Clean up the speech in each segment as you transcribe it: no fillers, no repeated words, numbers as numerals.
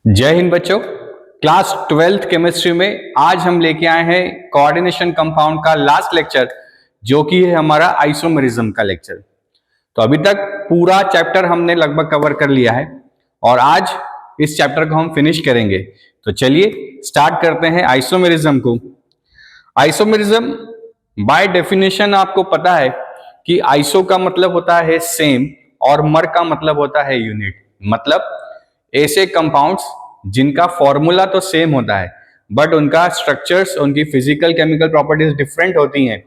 जय हिंद बच्चों। Class 12th chemistry में आज हम लेके आए हैं कोऑर्डिनेशन कंपाउंड का लास्ट लेक्चर, जो कि है हमारा आइसोमेरिज्म का लेक्चर। तो अभी तक पूरा चैप्टर हमने लगभग कवर कर लिया है और आज इस चैप्टर को हम फिनिश करेंगे। तो चलिए स्टार्ट करते हैं आइसोमेरिज्म को। आइसोमेरिज्म बाय डेफिनेशन आपको पता है कि आइसो का मतलब होता है सेम और मर का मतलब होता है यूनिट। मतलब ऐसे कंपाउंड्स जिनका फॉर्मूला तो सेम होता है बट उनका स्ट्रक्चर्स, उनकी फिजिकल केमिकल प्रॉपर्टीज डिफरेंट होती हैं,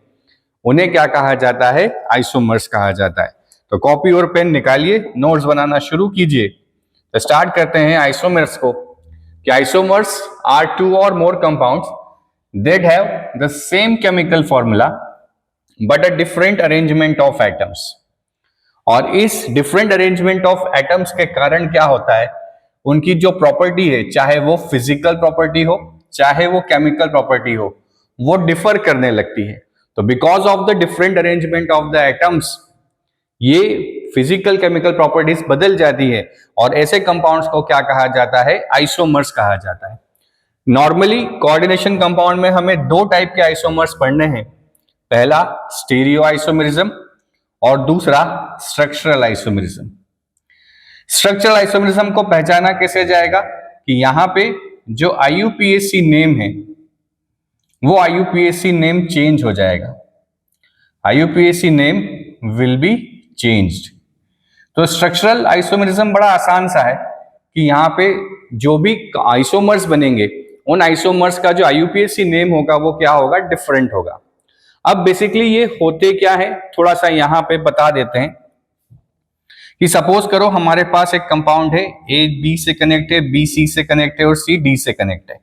उन्हें क्या कहा जाता है? आइसोमर्स कहा जाता है। तो कॉपी और पेन निकालिए, नोट्स बनाना शुरू कीजिए। तो स्टार्ट करते हैं आइसोमर्स को। कि isomers are two or more compounds that have the same chemical formula but a different arrangement of atoms. और इस डिफरेंट अरेंजमेंट ऑफ एटम्स के कारण क्या होता है, उनकी जो प्रॉपर्टी है, चाहे वो फिजिकल प्रॉपर्टी हो चाहे वो केमिकल प्रॉपर्टी हो, वो डिफर करने लगती है। तो because of the different arrangement of the atoms ये फिजिकल केमिकल प्रॉपर्टीज बदल जाती है और ऐसे कंपाउंड्स को क्या कहा जाता है? आइसोमर्स कहा जाता है। नॉर्मली कोऑर्डिनेशन कंपाउंड में हमें दो टाइप के आइसोमर्स पढ़ने हैं। पहला स्टीरियो आइसोमेरिज्म और दूसरा स्ट्रक्चरल आइसोमेरिज्म। स्ट्रक्चरल आइसोमेरिज्म को पहचाना कैसे जाएगा कि यहां पे जो IUPAC नेम है वो IUPAC नेम चेंज हो जाएगा। IUPAC name will be changed. तो स्ट्रक्चरल आइसोमेरिज्म बड़ा आसान सा है कि यहाँ पे जो भी आइसोमर्स बनेंगे उन आइसोमर्स का जो IUPAC नेम होगा वो क्या होगा? डिफरेंट होगा। अब बेसिकली ये होते क्या है, थोड़ा सा यहाँ पे बता देते हैं कि सपोज करो हमारे पास एक कंपाउंड है, A B से कनेक्ट है, B C से कनेक्ट है और C D से कनेक्ट है।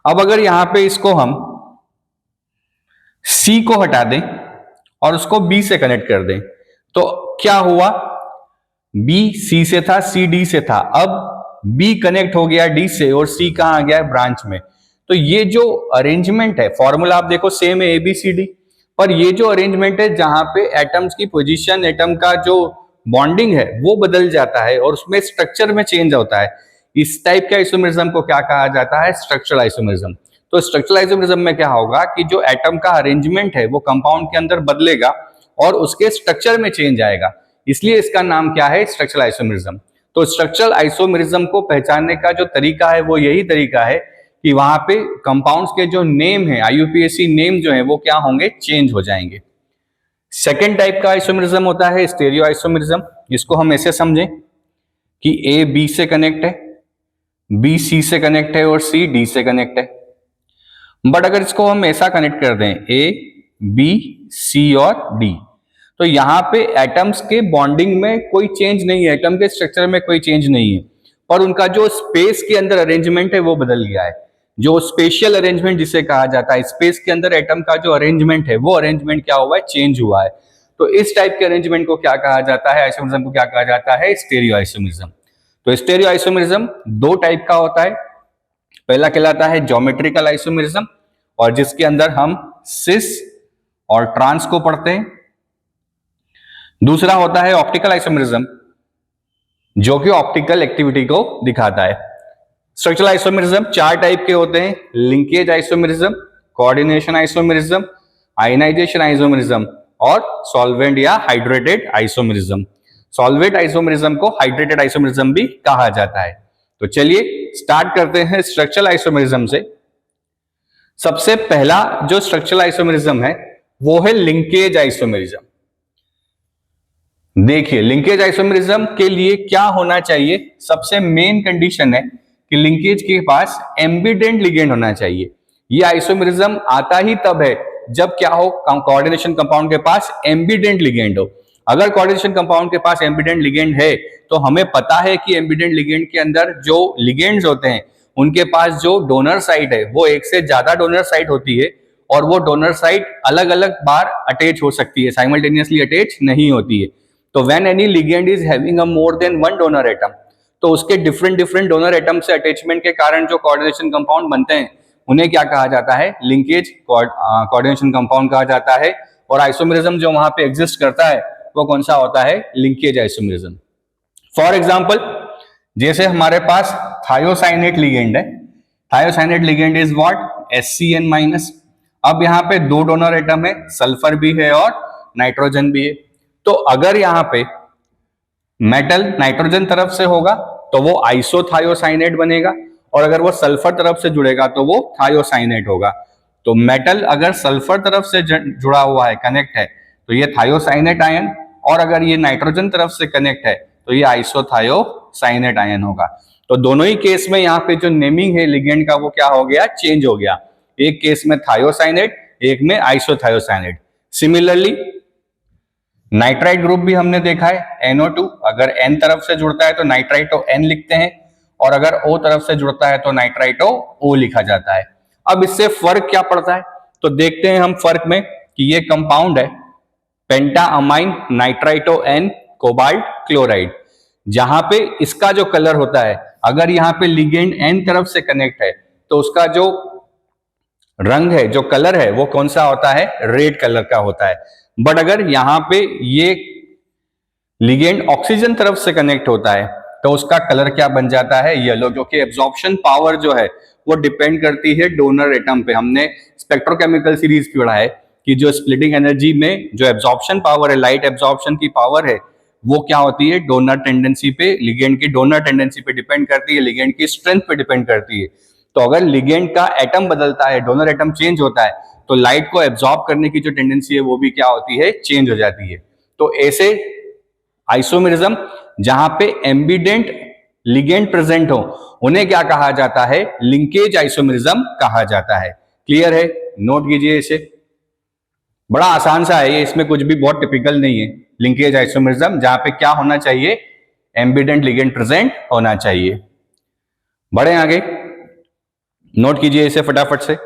अब अगर यहां पे इसको हम C को हटा दें और उसको B से कनेक्ट कर दें तो क्या हुआ? B C से था, C D से था, अब B कनेक्ट हो गया D से और C कहां आ गया? ब्रांच में। तो ये जो अरेंजमेंट है, फॉर्मूला आप देखो सेम है ABCD, पर ये जो अरेंजमेंट है जहां पे एटम्स की पोजीशन, एटम का जो बॉन्डिंग है वो बदल जाता है और उसमें स्ट्रक्चर में चेंज होता है, इस टाइप के आइसोमेरिज्म को क्या कहा जाता है? Structural isomerism. तो स्ट्रक्चरल आइसोमेरिज्म में क्या होगा कि जो एटम का अरेंजमेंट है वो कंपाउंड के अंदर बदलेगा और उसके स्ट्रक्चर में चेंज आएगा, इसलिए इसका नाम क्या है? Structural isomerism. तो स्ट्रक्चरल आइसोमेरिज्म को पहचानने का जो तरीका है वो यही तरीका है कि वहां पे कंपाउंड्स के जो नेम है, IUPAC नेम जो है वो क्या होंगे? चेंज हो जाएंगे। सेकेंड टाइप का आइसोमेरिज्म होता है स्टीरियो आइसोमेरिज्म। इसको हम ऐसे समझें कि A B से कनेक्ट है, B C से कनेक्ट है और C D से कनेक्ट है। बट अगर इसको हम ऐसा कनेक्ट कर दें A B C और D, तो यहां पे एटम्स के बॉन्डिंग में कोई चेंज नहीं है, एटम के स्ट्रक्चर में कोई चेंज नहीं है, पर उनका जो स्पेस के अंदर अरेंजमेंट है वो बदल गया है। जो स्पेशियल अरेंजमेंट जिसे कहा जाता है, स्पेस के अंदर एटम का जो अरेंजमेंट है वो अरेंजमेंट क्या हुआ है? चेंज हुआ है। तो इस टाइप के अरेंजमेंट को क्या कहा जाता है? आइसोमेरिज्म को क्या कहा जाता है? Stereo isomerism. तो स्टीरियो आइसोमेरिज्म दो टाइप का होता है। पहला कहलाता है ज्योमेट्रिकल आइसोमेरिज्म और जिसके अंदर हम सिस और ट्रांस को पढ़ते हैं। दूसरा होता है ऑप्टिकल आइसोमेरिज्म, जो कि ऑप्टिकल एक्टिविटी को दिखाता है। स्ट्रक्चरल आइसोमेरिज्म चार टाइप के होते हैं: linkage isomerism, coordination isomerism, ionization isomerism और सॉल्वेंट या हाइड्रेटेड आइसोमेरिज्म। सॉल्वेंट आइसोमेरिज्म को हाइड्रेटेड आइसोमेरिज्म भी कहा जाता है। तो चलिए स्टार्ट करते हैं स्ट्रक्चरल आइसोमेरिज्म से। सबसे पहला जो स्ट्रक्चरल आइसोमेरिज्म है वो है लिंकेज आइसोमेरिज्म। देखिए लिंकेज आइसोमेरिज्म के लिए क्या होना चाहिए? सबसे मेन कंडीशन है कि लिंकेज के पास एम्बिडेंट लिगेंड होना चाहिए। ये आइसोमेरिज्म आता ही तब है जब क्या हो? कोऑर्डिनेशन कंपाउंड के पास एम्बिडेंट लिगेंड हो। अगर कोऑर्डिनेशन कंपाउंड के पास एम्बिडेंट लिगेंड है तो हमें पता है कि एम्बिडेंट लिगेंड के अंदर जो लिगेंड्स होते हैं उनके पास जो डोनर साइट है वो एक से ज्यादा डोनर साइट होती है और वो डोनर साइट अलग अलग बार अटैच हो सकती है, साइमल्टेनियसली अटैच नहीं होती है। तो when any ligand is having a more than one donor atom, तो उसके डिफरेंट डिफरेंट डोनर एटम से अटैचमेंट के कारण जो कोऑर्डिनेशन कंपाउंड बनते हैं उन्हें क्या कहा जाता है? लिंकेज कोऑर्डिनेशन कंपाउंड कहा जाता है। और आइसोमेरिज्म जो वहां पे एग्जिस्ट करता है वो कौन सा होता है? Linkage isomerism. फॉर एग्जांपल जैसे हमारे पास थायोसाइनेट लिगेंड है, thiocyanate ligand is what, HCN minus. अब यहाँ पे दो डोनर एटम है, सल्फर भी है और नाइट्रोजन भी है। तो अगर यहाँ पे मेटल नाइट्रोजन तरफ से होगा तो वो आइसोथायोसाइनेट बनेगा, और अगर वो सल्फर तरफ से जुड़ेगा तो वो थायोसाइनेट होगा। तो मेटल अगर सल्फर तरफ से जुड़ा हुआ है, कनेक्ट है, तो ये थायोसाइनेट आयन, और अगर ये नाइट्रोजन तरफ से कनेक्ट है तो ये आइसोथायोसाइनेट आयन होगा। तो दोनों ही केस में यहाँ पे जो नेमिंग है लिगेंड का वो क्या हो गया, चेंज हो गया। एक केस में थायोसाइनेट, एक में आइसोथायोसाइनेट। सिमिलरली नाइट्राइट ग्रुप भी हमने देखा है, NO2 अगर N तरफ से जुड़ता है तो नाइट्राइटो N लिखते हैं, और अगर O तरफ से जुड़ता है तो नाइट्राइटो O लिखा जाता है। अब इससे फर्क क्या पड़ता है, तो देखते हैं हम फर्क में कि ये कंपाउंड है penta amine nitrito N cobalt chloride, जहां पे इसका जो कलर होता है, अगर यहाँ पे लिगेंड N तरफ से कनेक्ट है तो उसका जो रंग है, जो कलर है, वो कौन सा होता है, रेड कलर का होता है। बट अगर यहाँ पे ये लिगेंड ऑक्सीजन तरफ से कनेक्ट होता है तो उसका कलर क्या बन जाता है, येलो, क्योंकि एब्जॉर्प्शन पावर जो है वो डिपेंड करती है डोनर एटम पे। हमने स्पेक्ट्रोकेमिकल सीरीज पढ़ा है कि जो स्प्लिटिंग एनर्जी में जो एब्जॉर्प्शन पावर है, लाइट एब्जॉर्प्शन की पावर है, वो क्या होती है, डोनर टेंडेंसी पे, लिगेंड की डोनर टेंडेंसी पे डिपेंड करती है, लिगेंड की स्ट्रेंथ पे डिपेंड करती है। तो अगर लिगेंड का एटम बदलता है, डोनर एटम चेंज होता है, तो लाइट को एब्जॉर्ब करने की जो टेंडेंसी है वो भी क्या होती है, चेंज हो जाती है। तो ऐसे आइसोमेरिज्म जहां पे एम्बिडेंट लिगेंड प्रेजेंट हो उन्हें क्या कहा जाता है, लिंकेज आइसोमेरिज्म कहा जाता है। क्लियर है, नोट कीजिए इसे, बड़ा आसान सा है ये, इसमें कुछ भी बहुत टिपिकल नहीं है। लिंकेज आइसोमेरिज्म जहां पे क्या होना चाहिए, एम्बिडेंट लिगेंड प्रेजेंट होना चाहिए। बढ़े आगे, नोट कीजिए इसे फटाफट से।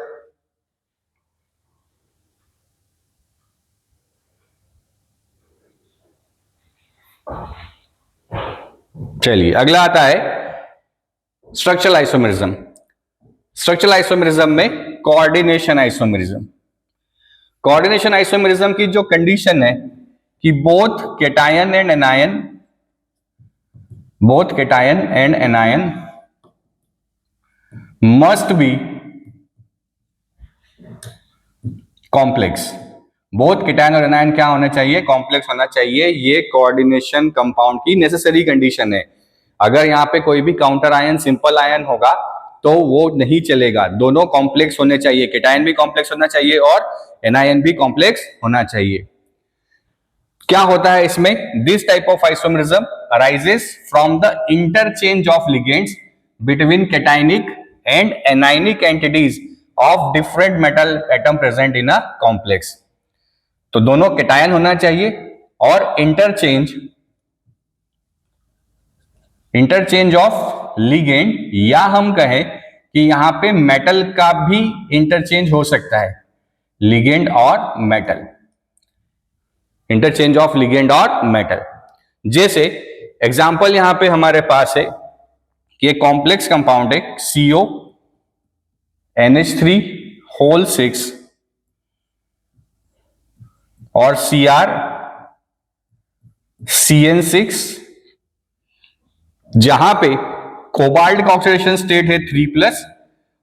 चलिए अगला आता है स्ट्रक्चरल आइसोमेरिज्म। स्ट्रक्चरल आइसोमेरिज्म में कोऑर्डिनेशन आइसोमेरिज्म। कोऑर्डिनेशन आइसोमेरिज्म की जो कंडीशन है कि both cation and anion must be complex. Both cation और एनायन क्या होना चाहिए, कॉम्प्लेक्स होना चाहिए। ये कोऑर्डिनेशन कंपाउंड की नेसेसरी कंडीशन है। अगर यहाँ पे कोई भी काउंटर आयन, सिंपल आयन होगा तो वो नहीं चलेगा, दोनों कॉम्प्लेक्स होने चाहिए, केटायन भी कॉम्प्लेक्स होना चाहिए और एनायन भी कॉम्प्लेक्स होना चाहिए। क्या होता है इसमें, this type of isomerism arises from the interchange of ligands between cationic and anionic entities of different metal atom present in a complex. तो दोनों केटायन होना चाहिए और इंटरचेंज ऑफ लिगेंड, या हम कहें कि यहां पे मेटल का भी इंटरचेंज हो सकता है, लिगेंड और मेटल, इंटरचेंज ऑफ लिगेंड और मेटल। जैसे एग्जांपल यहां पे हमारे पास है कि एक कॉम्प्लेक्स कंपाउंड है CO NH3 होल 6 और Cr CN6, जहां पे कोबाल्ट का ऑक्सीडेशन स्टेट है 3+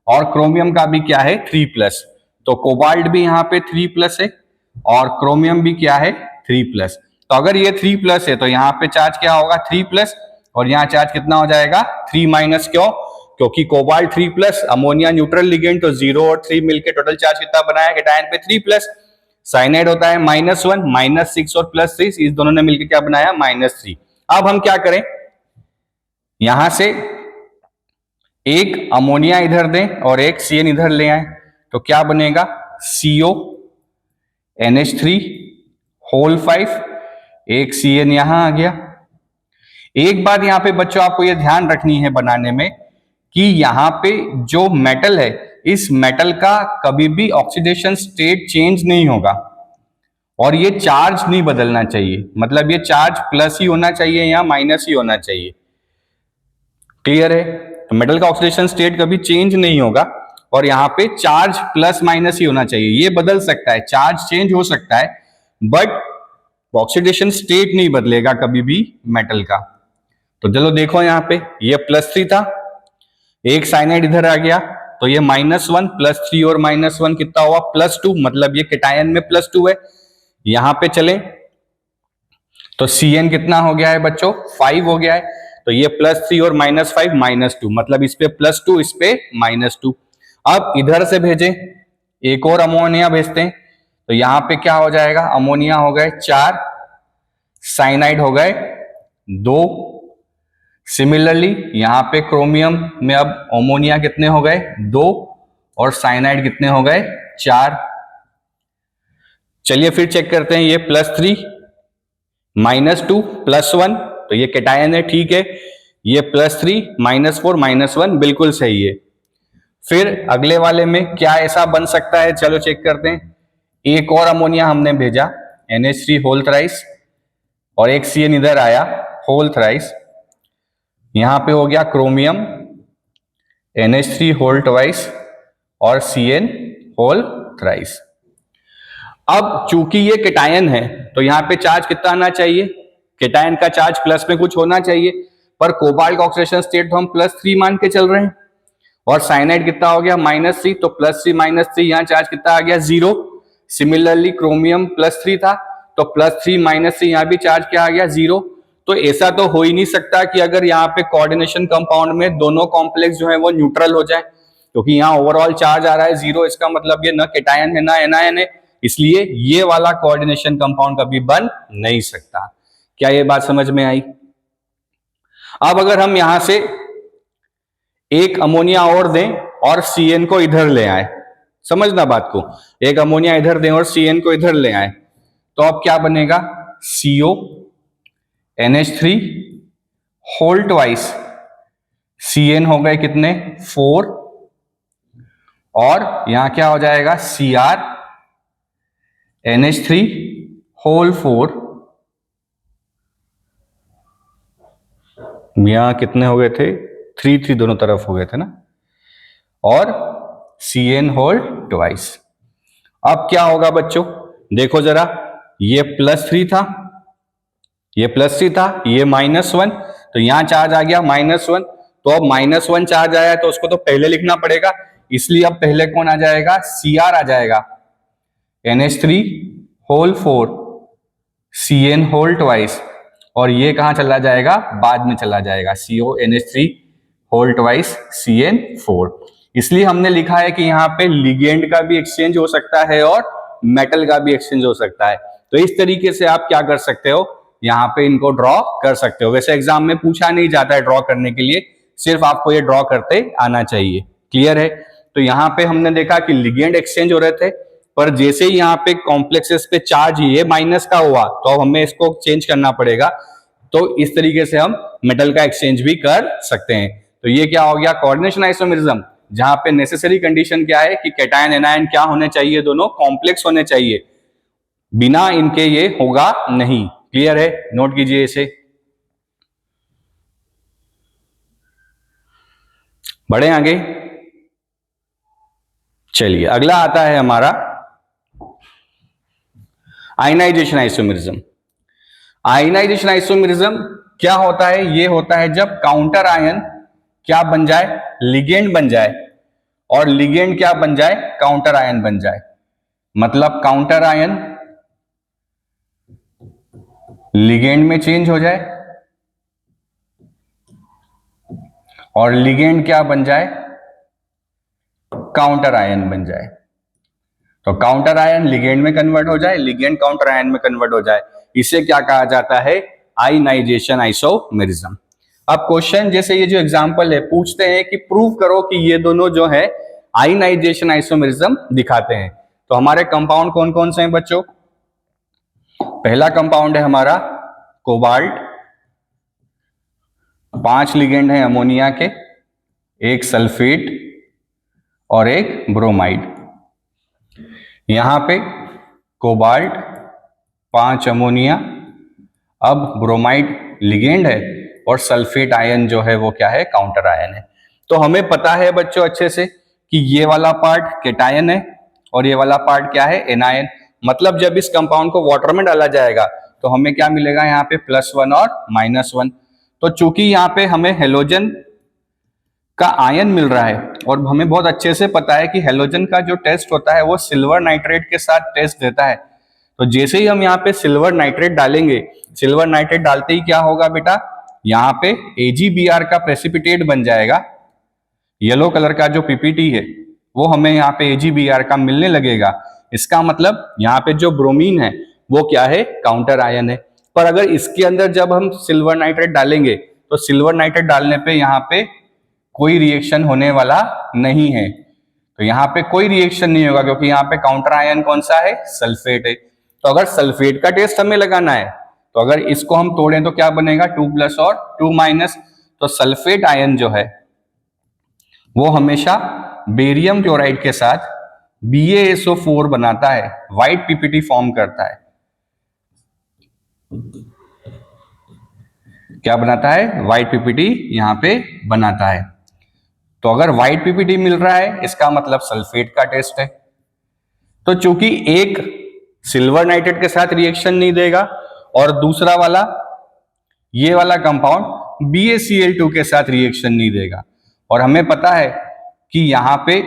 और क्रोमियम का भी क्या है 3+। तो कोबाल्ट भी यहां पे 3+ है और क्रोमियम भी क्या है 3+। तो अगर ये 3+ है तो यहाँ पे चार्ज क्या होगा 3+, और यहाँ चार्ज कितना हो जाएगा 3-। क्यों, क्योंकि कोबाल्ट 3+, अमोनिया न्यूट्रल लिगेंड, तो 0 और 3 मिलकर टोटल चार्ज कितना बनाया केटायन पे 3+। साइनाइड होता है -1, -6 और +3, इस दोनों ने मिलकर क्या बनाया -3। अब हम क्या करें, यहां से एक अमोनिया इधर दें और एक CN इधर ले आए, तो क्या बनेगा CO NH3 होल 5, एक CN यहां आ गया। एक बात यहां पे बच्चों आपको ये ध्यान रखनी है बनाने में कि यहां पे जो मेटल है, इस मेटल का कभी भी ऑक्सीडेशन स्टेट चेंज नहीं होगा और ये चार्ज नहीं बदलना चाहिए, मतलब ये चार्ज प्लस ही होना चाहिए या माइनस ही होना चाहिए। क्लियर है, तो मेटल का ऑक्सीडेशन स्टेट कभी चेंज नहीं होगा और यहाँ पे चार्ज प्लस माइनस ही होना चाहिए। ये बदल सकता है, चार्ज चेंज हो सकता है, बट ऑक्सीडेशन स्टेट नहीं बदलेगा कभी भी मेटल का। तो चलो देखो यहाँ पे ये +3 था, एक साइनाइड इधर आ गया तो ये -1 +3 और -1 कितना हुआ +2, मतलब ये केटायन में +2 है। यहां पे चले तो Cn कितना हो गया है बच्चों 5 हो गया है, तो ये +3 और -5 -2, मतलब इस पे +2 इस पे -2। अब इधर से भेजें एक और अमोनिया भेजते हैं तो यहाँ पे क्या हो जाएगा, अमोनिया हो गए 4, साइनाइड हो गए 2। सिमिलरली यहाँ पे क्रोमियम में अब अमोनिया कितने हो गए 2 और साइनाइड कितने हो गए 4। चलिए फिर चेक करते हैं, ये +3 -2 +1 तो ये केटायन है, ठीक है। ये +3 -4 -1 बिल्कुल सही है। फिर अगले वाले में क्या ऐसा बन सकता है, चलो चेक करते हैं। एक और अमोनिया हमने भेजा NH3 होल थ्राइस और एक Cn इधर आया होल थ्राइस, यहां पे हो गया क्रोमियम NH3 होल ट्वाइस और Cn होल थ्राइस। अब चूंकि ये केटायन है तो यहाँ पे चार्ज कितना आना चाहिए, केटायन का चार्ज प्लस में कुछ होना चाहिए, पर कोबाल्ट का ऑक्सीडेशन स्टेट तो हम +3 मान के चल रहे हैं और साइनाइड कितना हो गया -3, तो +3 -3 यहाँ चार्ज कितना आ गया 0। सिमिलरली क्रोमियम +3 था तो +3 -3 यहाँ भी चार्ज क्या आ गया 0। तो ऐसा तो हो ही नहीं सकता कि अगर यहाँ पे कोऑर्डिनेशन कंपाउंड में दोनों कॉम्प्लेक्स जो है वो न्यूट्रल हो जाए, क्योंकि यहाँ ओवरऑल चार्ज आ रहा है 0, इसका मतलब ये ना केटायन है ना एनायन है, इसलिए ये वाला कोऑर्डिनेशन कंपाउंड कभी बन नहीं सकता। क्या ये बात समझ में आई? अब अगर हम यहां से एक अमोनिया और दें और Cn को इधर ले आए, समझना बात को, एक अमोनिया इधर दें और Cn को इधर ले आए तो अब क्या बनेगा, CO NH3 whole twice, Cn हो गए कितने 4 और यहां क्या हो जाएगा Cr NH3 होल 4, यहां कितने हो गए थे 3 दोनों तरफ हो गए थे ना, और Cn होल ट्वाइस। अब क्या होगा बच्चों, देखो जरा, ये +3 था, ये +3 था, ये -1, तो यहां चार्ज आ गया -1, तो अब -1 चार्ज आया है तो उसको तो पहले लिखना पड़ेगा, इसलिए अब पहले कौन आ जाएगा Cr आ जाएगा NH3 whole 4 Cn whole twice, और ये कहां चला जाएगा बाद में चला जाएगा CO NH3 whole twice Cn4। इसलिए हमने लिखा है कि यहाँ पे लिगेंड का भी एक्सचेंज हो सकता है और मेटल का भी एक्सचेंज हो सकता है, तो इस तरीके से आप क्या कर सकते हो, यहाँ पे इनको ड्रॉ कर सकते हो। वैसे एग्जाम में पूछा नहीं जाता है ड्रॉ करने के लिए, सिर्फ आपको ये ड्रॉ करते आना चाहिए। क्लियर है? तो यहाँ पे हमने देखा कि लिगेंड एक्सचेंज हो रहे थे, पर जैसे ही यहाँ पे कॉम्प्लेक्सेस पे चार्ज ये माइनस का हुआ तो अब हमें इसको चेंज करना पड़ेगा, तो इस तरीके से हम मेटल का एक्सचेंज भी कर सकते हैं। तो ये क्या हो गया कोऑर्डिनेशन आइसोमेरिज्म, जहां पे नेसेसरी कंडीशन क्या है कि कैटायन एनायन क्या होने चाहिए, दोनों कॉम्प्लेक्स होने चाहिए, बिना इनके ये होगा नहीं। क्लियर है? नोट कीजिए इसे। बढ़े आगे, चलिए अगला आता है हमारा आयनाइजेशन आइसोमेरिज्म। आयनाइजेशन आइसोमेरिज्म क्या होता है, ये होता है जब काउंटर आयन क्या बन जाए, लिगेंड बन जाए, और लिगेंड क्या बन जाए, काउंटर आयन बन जाए। मतलब काउंटर आयन लिगेंड में चेंज हो जाए और लिगेंड क्या बन जाए, काउंटर आयन बन जाए। तो काउंटर आयन लिगेंड में कन्वर्ट हो जाए, लिगेंड काउंटर आयन में कन्वर्ट हो जाए, इसे क्या कहा जाता है, आयनाइजेशन आइसोमेरिज्म। अब क्वेश्चन जैसे ये जो एग्जांपल है पूछते हैं कि प्रूव करो कि ये दोनों जो है आयनाइजेशन आइसोमेरिज्म दिखाते हैं। तो हमारे कंपाउंड कौन कौन से हैं बच्चों, पहला कंपाउंड है हमारा कोबाल्ट, 5 लिगेंड है अमोनिया के, एक सल्फेट और एक ब्रोमाइड। यहां पे कोबाल्ट 5 अमोनिया, अब ब्रोमाइड लिगेंड है और सल्फेट आयन जो है वो क्या है, काउंटर आयन है। तो हमें पता है बच्चों अच्छे से कि ये वाला पार्ट केटायन है और ये वाला पार्ट क्या है, एनायन। मतलब जब इस कंपाउंड को वाटर में डाला जाएगा तो हमें क्या मिलेगा, यहाँ पे +1 और -1। तो चूंकि यहाँ पे हमें हेलोजन का आयन मिल रहा है और हमें बहुत अच्छे से पता है कि हेलोजन का जो टेस्ट होता है वो सिल्वर नाइट्रेट के साथ टेस्ट देता है। तो जैसे ही हम यहाँ पे सिल्वर नाइट्रेट डालेंगे, सिल्वर नाइट्रेट डालते ही क्या होगा बेटा, यहाँ पे AgBr का प्रेसिपिटेट बन जाएगा। येलो कलर का जो पीपीटी है वो हमें यहाँ पे AgBr का मिलने लगेगा। इसका मतलब यहाँ पे जो ब्रोमीन है वो क्या है, काउंटर आयन है। पर अगर इसके अंदर जब हम सिल्वर नाइट्रेट डालेंगे तो सिल्वर नाइट्रेट डालने पे यहाँ पे कोई रिएक्शन होने वाला नहीं है। तो यहाँ पे कोई रिएक्शन नहीं होगा क्योंकि यहाँ पे काउंटर आयन कौन सा है, सल्फेट है। तो अगर सल्फेट का टेस्ट हमें लगाना है तो अगर इसको हम तोड़ें तो क्या बनेगा, 2+ और 2-। तो सल्फेट आयन जो है वो हमेशा बेरियम क्लोराइड के साथ BaSO4 बनाता है, व्हाइट पीपीटी फॉर्म करता है। क्या बनाता है, व्हाइट पीपीटी यहां पे बनाता है। तो अगर व्हाइट पीपीटी मिल रहा है इसका मतलब सल्फेट का टेस्ट है। तो चूंकि एक सिल्वर नाइट्रेट के साथ रिएक्शन नहीं देगा और दूसरा वाला ये वाला कंपाउंड BaCl2 के साथ रिएक्शन नहीं देगा, और हमें पता है कि यहां पे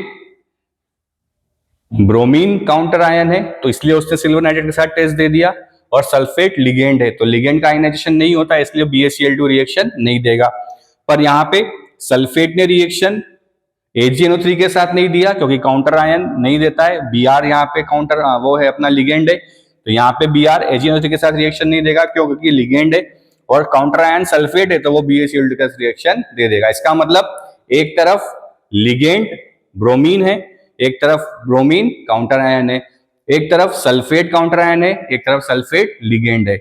ब्रोमीन काउंटर आयन है तो इसलिए उसने सिल्वर नाइट्रेट के साथ टेस्ट दे दिया, और सल्फेट लिगेंड है तो लिगेंड का आयनाइजेशन नहीं होता इसलिए BaCl2 रिएक्शन नहीं देगा। पर यहाँ पे सल्फेट ने रिएक्शन AgNO3 के साथ नहीं दिया क्योंकि काउंटर आयन नहीं देता है। Br यहाँ पे काउंटर वो है अपना लिगेंड है, तो यहाँ पे Br AgNO3 के साथ रिएक्शन नहीं देगा क्योंकि लिगेंड है, और काउंटर आयन सल्फेट है तो वो BaCl2 के साथ रिएक्शन दे देगा। इसका मतलब एक तरफ लिगेंड ब्रोमीन है, एक तरफ ब्रोमीन काउंटर आयन है, एक तरफ सल्फेट काउंटर आयन है, एक तरफ सल्फेट लिगेंड है।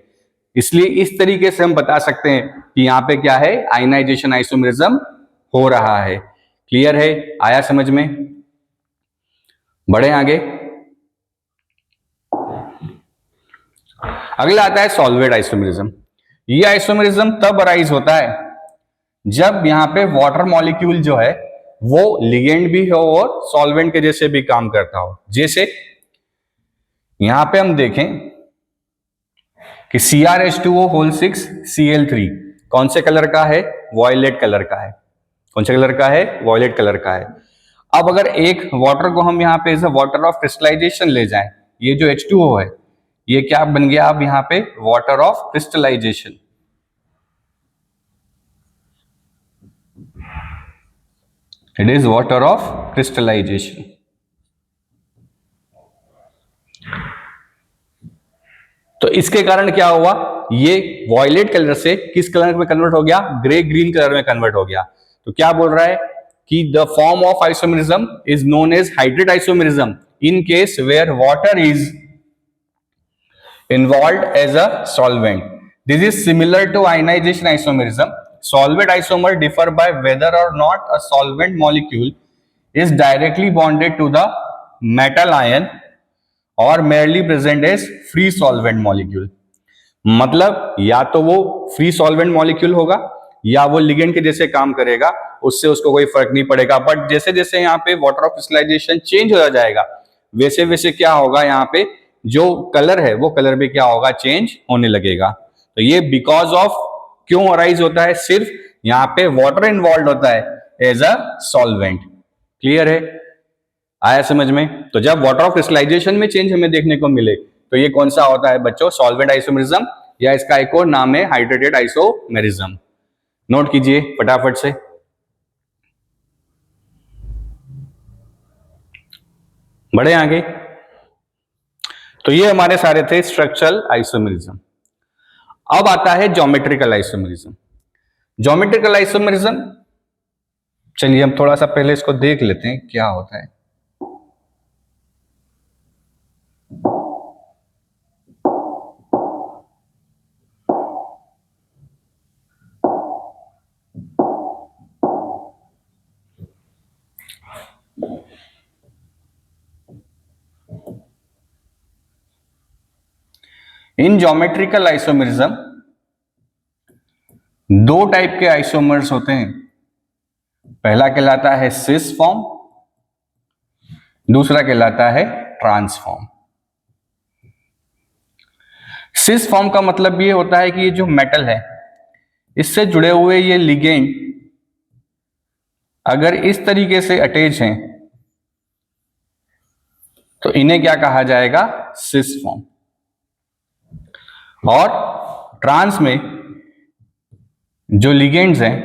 इसलिए इस तरीके से हम बता सकते हैं कि यहाँ पे क्या है, आयनाइजेशन आइसोमेरिज्म हो रहा है। क्लियर है, आया समझ में? बढ़े आगे। अगला आता है सॉल्वेट आइसोमेरिज्म। ये आइसोमेरिज्म तब अराइज होता है जब यहां पे वाटर मॉलिक्यूल जो है वो लिगेंड भी हो और सॉल्वेंट के जैसे भी काम करता हो। जैसे यहां पे हम देखें कि CrH2O6 Cl3 कौन से कलर का है, वॉयलेट कलर का है। कौन से कलर का है, वॉयलेट कलर का है। अब अगर एक वाटर को हम यहाँ पे as a water of crystallization ले जाएं, ये जो H2O है ये क्या बन गया अब यहाँ पे, water of crystallization. It is water of crystallization. तो इसके कारण क्या हुआ, ये वॉयलेट कलर से किस कलर में कन्वर्ट हो गया, ग्रे ग्रीन कलर में कन्वर्ट हो गया। तो क्या बोल रहा है कि the form of isomerism is known as hydrate isomerism in case where water is involved as a solvent. This is similar to ionization isomerism. Solvent isomer differ by whether or not a solvent molecule is directly bonded to the metal ion or merely present as free solvent molecule. मतलब या तो वो free solvent molecule होगा या वो ligand के जैसे काम करेगा, उससे उसको कोई फर्क नहीं पड़ेगा। बट जैसे जैसे यहाँ पे वाटर ऑफ क्रिस्टलाइजेशन चेंज हो जाएगा वैसे वैसे क्या होगा, यहाँ पे जो कलर है वो कलर भी क्या होगा, चेंज होने लगेगा। तो ये बिकॉज ऑफ क्यों अराइज होता है, सिर्फ यहाँ पे वाटर इन्वॉल्व होता है एज अ सॉल्वेंट। क्लियर है, आया समझ में? तो जब वाटर ऑफ क्रिस्टलाइजेशन में चेंज हमें देखने को मिले तो ये कौन सा होता है बच्चों, सॉल्वेंट आइसोमेरिज्म, या इसका एक और नाम है हाइड्रेटेड आइसोमेरिज्म। नोट कीजिए फटाफट से। बढ़े आगे। तो ये हमारे सारे थे स्ट्रक्चरल आइसोमेरिज्म। अब आता है ज्योमेट्रिकल आइसोमेरिज्म। ज्योमेट्रिकल आइसोमेरिज्म, चलिए हम थोड़ा सा पहले इसको देख लेते हैं क्या होता है। इन ज्योमेट्रिकल आइसोमेरिज्म दो टाइप के आइसोमर्स होते हैं। पहला कहलाता है सिस फॉर्म, दूसरा कहलाता है ट्रांस फॉर्म। सिस फॉर्म का मतलब ये होता है कि ये जो मेटल है इससे जुड़े हुए ये लिगेंड अगर इस तरीके से अटैच हैं तो इन्हें क्या कहा जाएगा? Cis form. और ट्रांस में जो लिगेंड्स हैं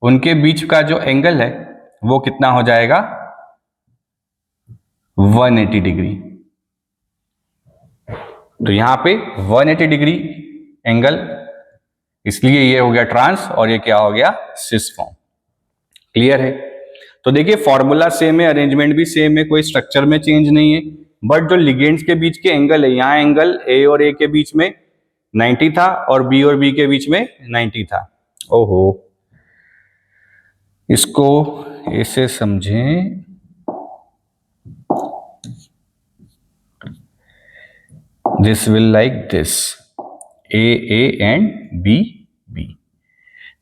उनके बीच का जो एंगल है वो कितना हो जाएगा? 180 डिग्री। तो यहां पे 180 डिग्री एंगल, इसलिए ये हो गया ट्रांस और ये क्या हो गया? Cis form. क्लियर है? तो देखिए फॉर्मूला सेम है, अरेंजमेंट भी सेम है, कोई स्ट्रक्चर में चेंज नहीं है, बट जो लिगेंड्स के बीच के एंगल है, यहां एंगल ए और ए के बीच में 90 था और बी के बीच में 90 था। ओहो, इसको ऐसे समझें, this will like this, A and B B.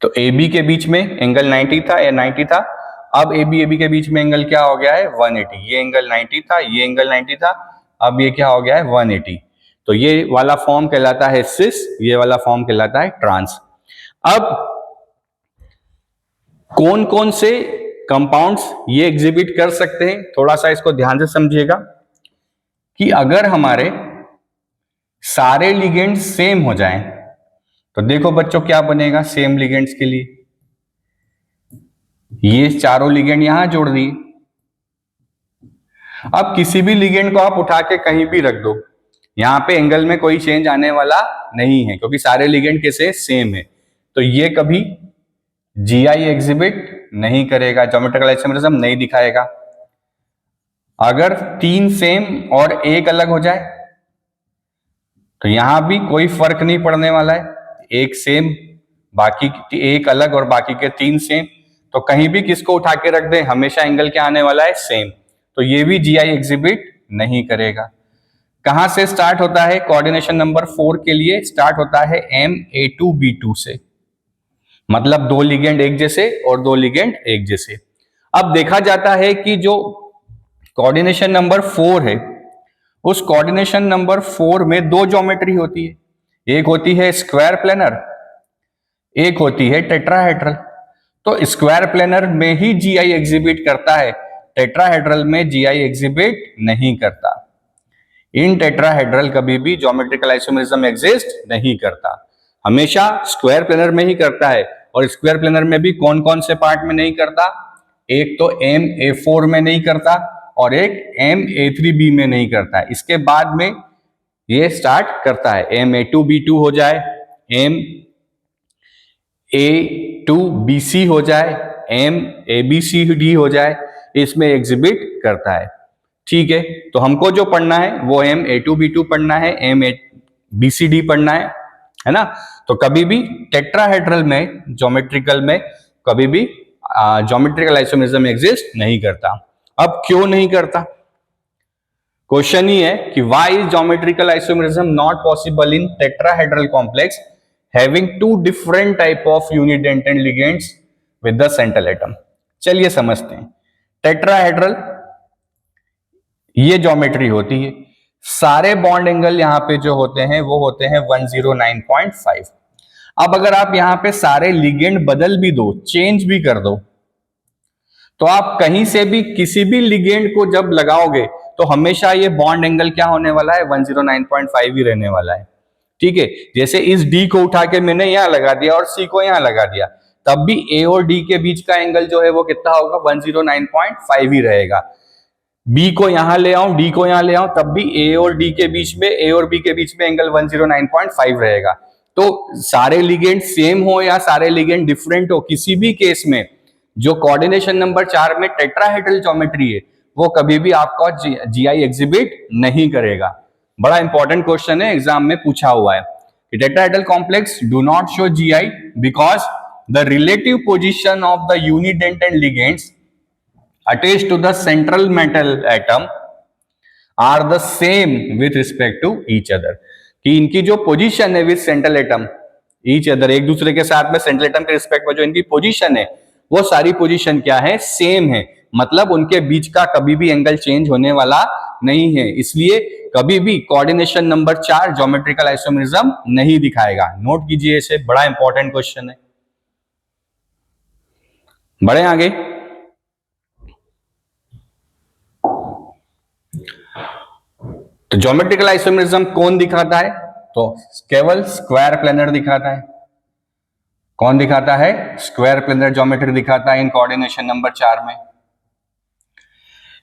तो ए बी के बीच में एंगल 90 था, या 90 था। अब ए बी के बीच में एंगल क्या हो गया है? 180। ये एंगल 90 था, ये एंगल 90 था, अब ये क्या हो गया है? 180। तो ये वाला फॉर्म कहलाता है सिस, ये वाला फॉर्म कहलाता है ट्रांस। अब कौन कौन से कंपाउंड्स ये एग्जिबिट कर सकते हैं, थोड़ा सा इसको ध्यान से समझिएगा कि अगर हमारे सारे लिगेंड्स सेम हो जाएं तो देखो बच्चों क्या बनेगा सेम लिगेंड्स के लिए? ये चारों लिगेंड यहां जोड़ दिए। अब किसी भी लिगेंड को आप उठा के कहीं भी रख दो, यहां पे एंगल में कोई चेंज आने वाला नहीं है क्योंकि सारे लिगेंड कैसे? सेम है। तो ये कभी जीआई एग्जिबिट नहीं करेगा, ज्योमेट्रिकल आइसोमेरिज्म नहीं दिखाएगा। अगर 3 सेम और एक अलग हो जाए तो यहां भी कोई फर्क नहीं पड़ने वाला है, एक सेम बाकी एक अलग और बाकी के 3 सेम, तो कहीं भी किसको उठा के रख दें हमेशा एंगल क्या आने वाला है? सेम। तो ये भी जीआई एग्जिबिट नहीं करेगा। कहां से स्टार्ट होता है? कोऑर्डिनेशन नंबर 4 के लिए स्टार्ट होता है MA2B2 से, मतलब 2 लिगेंड एक जैसे और 2 लिगेंड एक जैसे। अब देखा जाता है कि जो कोऑर्डिनेशन नंबर 4 है उस कोऑर्डिनेशन नंबर 4 में 2 ज्योमेट्री होती है, एक होती है स्क्वायर प्लेनर, एक होती है टेट्राहेड्रल। तो स्क्वायर प्लेनर में ही जीआई एग्जिबिट करता है, टेट्राहेड्रल में जीआई एग्जिबिट नहीं करता। इन टेट्राहेड्रल कभी भी ज्योमेट्रिकल आइसोमेरिज्म एग्जिस्ट नहीं करता, हमेशा स्क्वायर प्लेनर में ही करता है। और स्क्वायर प्लेनर में भी कौन कौन से पार्ट में नहीं करता? एक तो MA4 में नहीं करता और एक MA3B में नहीं करता। इसके बाद में ये स्टार्ट करता है, MA2B2 हो जाए, MA2BC हो जाए, MABCD हो जाए, इसमें एग्जिबिट करता है। ठीक है, तो हमको जो पढ़ना है वो MA2B2 पढ़ना है, MABCD पढ़ना है ना। तो कभी भी टेट्राहेड्रल में ज्योमेट्रिकल में कभी भी ज्योमेट्रिकल आइसोमेरिज्म एग्जिस्ट नहीं करता। अब क्यों नहीं करता? क्वेश्चन ही है कि why is geometrical isomerism not possible in tetrahedral complex having 2 different type of unidentate ligands with the central atom. चलिए समझते हैं। टेट्राहेड्रल ये ज्योमेट्री होती है, सारे बॉन्ड एंगल यहां पे जो होते हैं वो होते हैं 109.5। अब अगर आप यहां पे सारे लिगेंड बदल भी दो, चेंज भी कर दो, तो आप कहीं से भी किसी भी लिगेंड को जब लगाओगे तो हमेशा ये बॉन्ड एंगल क्या होने वाला है? 109.5 ही रहने वाला है। ठीक है, जैसे इस डी को उठा के मैंने यहां लगा दिया और सी को यहां लगा दिया, तब भी ए और डी के बीच का एंगल जो है वो कितना होगा? 109.5 ही रहेगा। बी को यहां ले आऊं, डी को यहां ले आऊं, तब भी ए और डी के बीच में, ए और बी के बीच में एंगल 109.5 रहेगा। तो सारे लिगेंड सेम हो या सारे लिगेंड डिफरेंट हो, किसी भी केस में जो कोऑर्डिनेशन नंबर 4 में टेट्राहेड्रल ज्योमेट्री है वो कभी भी आपका जीआई एग्जिबिट नहीं करेगा। बड़ा इंपॉर्टेंट क्वेश्चन है, एग्जाम में पूछा हुआ है कि tetrahedral complex do not show GI because the relative position of the unidentate ligands attached to the central metal atom are the same with respect to each other। कि इनकी जो position है with central atom each other, एक दूसरे के साथ में central atom के रिस्पेक्ट में जो इनकी पोजीशन है वो सारी पोजीशन क्या है? सेम है। मतलब उनके बीच का कभी भी एंगल चेंज होने वाला नहीं है, इसलिए कभी भी कोऑर्डिनेशन नंबर 4 ज्योमेट्रिकल आइसोमेरिज्म नहीं दिखाएगा। नोट कीजिए इसे, बड़ा इंपॉर्टेंट क्वेश्चन है। बढ़े आगे। तो ज्योमेट्रिकल आइसोमेरिज्म कौन दिखाता है? तो केवल स्क्वायर प्लेनर दिखाता है। कौन दिखाता है? स्क्वायर प्लेनर ज्योमेट्री दिखाता है इन कोऑर्डिनेशन नंबर 4 में।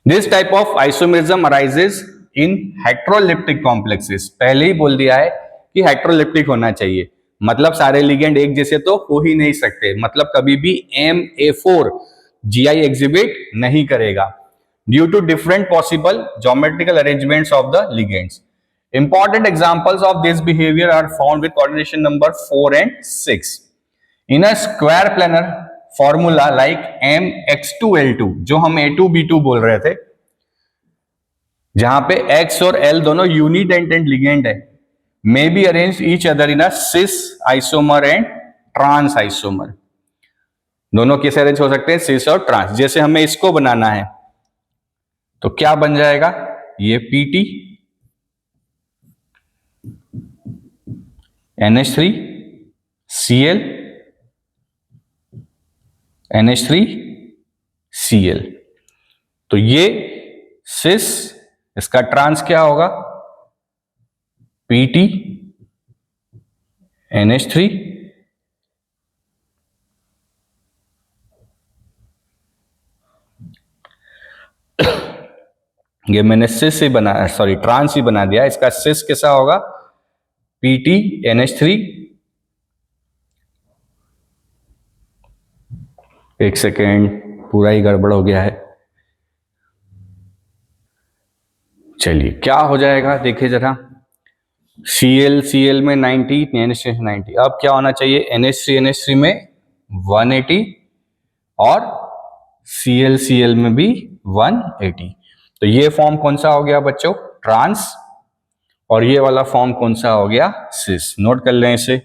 This type of isomerism arises in heteroleptic complexes. पहले ही बोल दिया है कि हेट्रोलिप्टिक होना चाहिए, मतलब सारे लिगेंड एक जैसे तो हो ही नहीं सकते, मतलब कभी भी MA4 GI एग्जिबिट नहीं करेगा due to different possible geometrical arrangements of the ligands. Important examples of this behavior are found with coordination number 4 and 6. In a square planar formula like MX2L2, जो हम A2B2 बोल रहे थे, जहां पे X और L दोनों यूनिडेंटेंट लिगेंड है, may be arranged each other in a cis isomer and trans isomer. दोनों कैसे अरेंज हो सकते हैं? सिस और ट्रांस। जैसे हमें इसको बनाना है तो क्या बन जाएगा? ये PT NH3 Cl NH3 Cl। तो ये सिस, इसका ट्रांस क्या होगा? PT NH3 ये मैंने सिस ही बना, सॉरी ट्रांस ही बना दिया। इसका सिस कैसा होगा? PT NH3, एक सेकेंड, पूरा ही गड़बड़ हो गया है। चलिए क्या हो जाएगा देखिए जरा। Cl में 90, NH3 90। अब क्या होना चाहिए? NH3 में 180 और Cl में भी 180। तो ये फॉर्म कौन सा हो गया बच्चों? ट्रांस। और ये वाला फॉर्म कौन सा हो गया? सिस। नोट कर लें इसे।